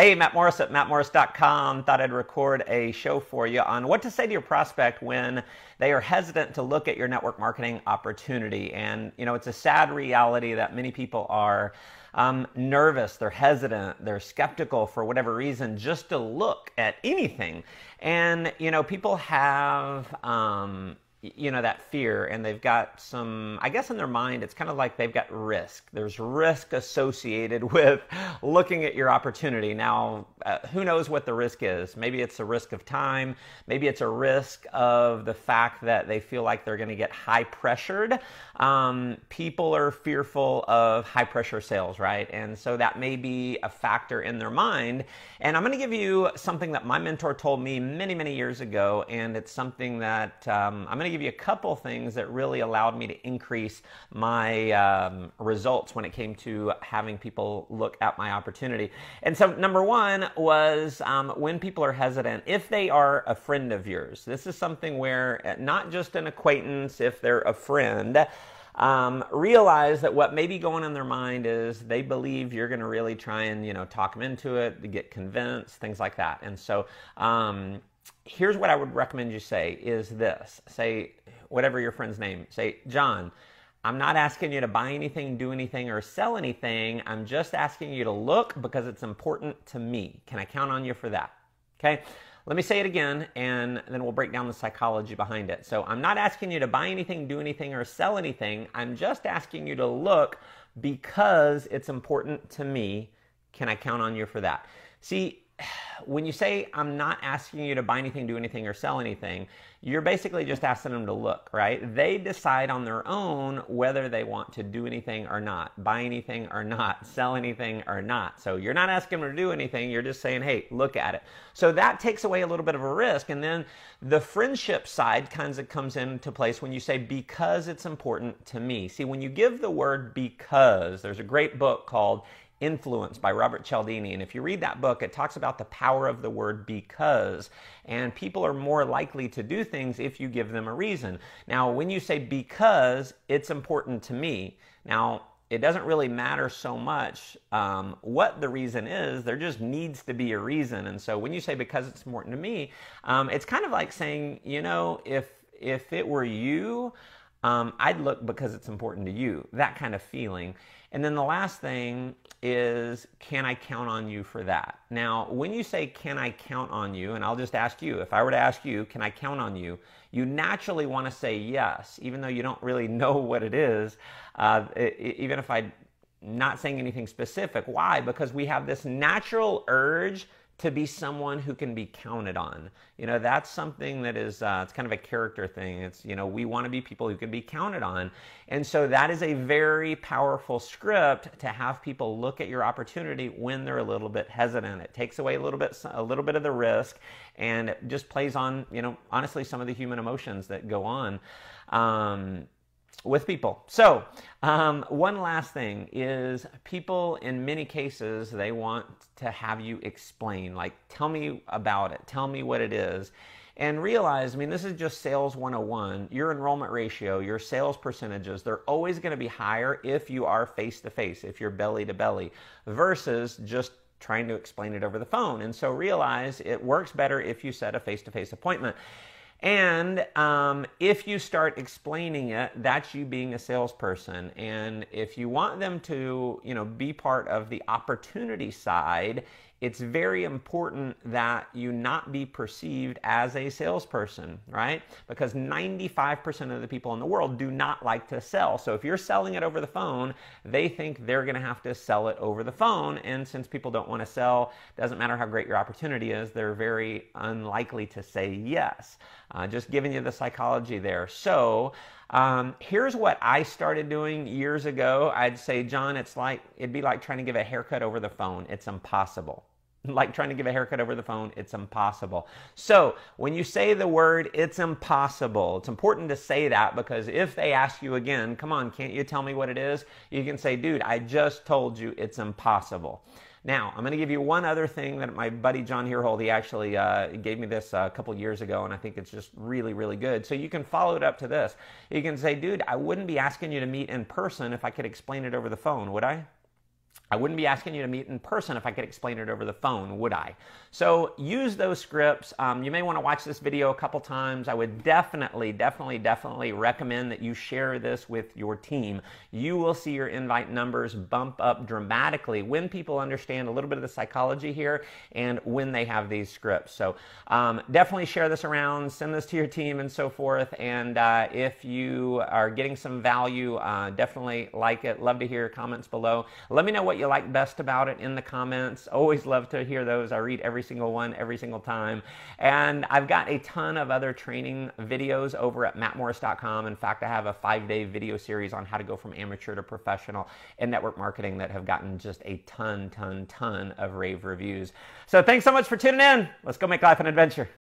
Hey, Matt Morris at mattmorris.com. Thought I'd record a show for you on what to say to your prospect when they are hesitant to look at your network marketing opportunity. And, it's a sad reality that many people are nervous, they're hesitant, they're skeptical for whatever reason just to look at anything. And, people have that fear, and they've got some, I guess in their mind, it's kind of like they've got risk. There's risk associated with looking at your opportunity. Now, who knows what the risk is? Maybe it's a risk of time. Maybe it's a risk of the fact that they feel like they're going to get high pressured. People are fearful of high pressure sales, right? And so that may be a factor in their mind. And I'm going to give you something that my mentor told me many, many years ago. And it's something that I'm going to give you a couple things that really allowed me to increase my results when it came to having people look at my opportunity. And so number one was when people are hesitant, if they are a friend of yours. This is something where not just an acquaintance, if they're a friend, realize that what may be going on in their mind is they believe you're going to really try and, talk them into it, to get convinced, things like that. And so, here's what I would recommend you say is this. Say, whatever your friend's name, say, John, I'm not asking you to buy anything, do anything, or sell anything. I'm just asking you to look because it's important to me. Can I count on you for that? Okay? Let me say it again, and then we'll break down the psychology behind it. So I'm not asking you to buy anything, do anything, or sell anything. I'm just asking you to look because it's important to me. Can I count on you for that? See, when you say, I'm not asking you to buy anything, do anything, or sell anything, you're basically just asking them to look, right? They decide on their own whether they want to do anything or not, buy anything or not, sell anything or not. So you're not asking them to do anything, you're just saying, hey, look at it. So that takes away a little bit of a risk. And then the friendship side kind of comes into place when you say, because it's important to me. See, when you give the word because, there's a great book called Influence by Robert Cialdini. And if you read that book, it talks about the power of the word because. And people are more likely to do things if you give them a reason. Now, when you say because it's important to me, now, it doesn't really matter so much what the reason is. There just needs to be a reason. And so when you say because it's important to me, it's kind of like saying, if it were you, I'd look because it's important to you, that kind of feeling. And then the last thing is, can I count on you for that? Now, when you say, can I count on you, and I'll just ask you, if I were to ask you, can I count on you? You naturally want to say yes, even though you don't really know what it is, even if I'm not saying anything specific. Why? Because we have this natural urge to be someone who can be counted on. That's something that is, it's kind of a character thing. It's, we want to be people who can be counted on. And so that is a very powerful script to have people look at your opportunity when they're a little bit hesitant. It takes away a little bit of the risk, and it just plays on, honestly, some of the human emotions that go on with people. So one last thing is, people in many cases, they want to have you explain, like, tell me about it, tell me what it is. And realize, this is just sales 101. Your enrollment ratio, your sales percentages, they're always going to be higher if you are face-to-face, if you're belly-to-belly, versus just trying to explain it over the phone. And so realize it works better if you set a face-to-face appointment. And if you start explaining it, that's you being a salesperson. And if you want them to, be part of the opportunity side, it's very important that you not be perceived as a salesperson, right? Because 95% of the people in the world do not like to sell. So if you're selling it over the phone, they think they're going to have to sell it over the phone. And since people don't want to sell, doesn't matter how great your opportunity is, they're very unlikely to say yes. Just giving you the psychology there. So here's what I started doing years ago. I'd say, John, it'd be like trying to give a haircut over the phone. It's impossible. Like trying to give a haircut over the phone, it's impossible. So when you say the word, it's impossible, it's important to say that, because if they ask you again, come on, can't you tell me what it is? You can say, dude, I just told you it's impossible. Now, I'm going to give you one other thing that my buddy John Herhold, he actually gave me this a couple years ago, and I think it's just really, really good. So you can follow it up to this. You can say, dude, I wouldn't be asking you to meet in person if I could explain it over the phone, would I? I wouldn't be asking you to meet in person if I could explain it over the phone, would I? So use those scripts. You may want to watch this video a couple times. I would definitely recommend that you share this with your team. You will see your invite numbers bump up dramatically when people understand a little bit of the psychology here and when they have these scripts. So definitely share this around, send this to your team and so forth. And if you are getting some value, definitely like it. Love to hear your comments below. Let me know what you like best about it in the comments. Always love to hear those. I read every single one every single time. And I've got a ton of other training videos over at mattmorris.com. In fact, I have a 5-day video series on how to go from amateur to professional in network marketing that have gotten just a ton of rave reviews. So thanks so much for tuning in. Let's go make life an adventure.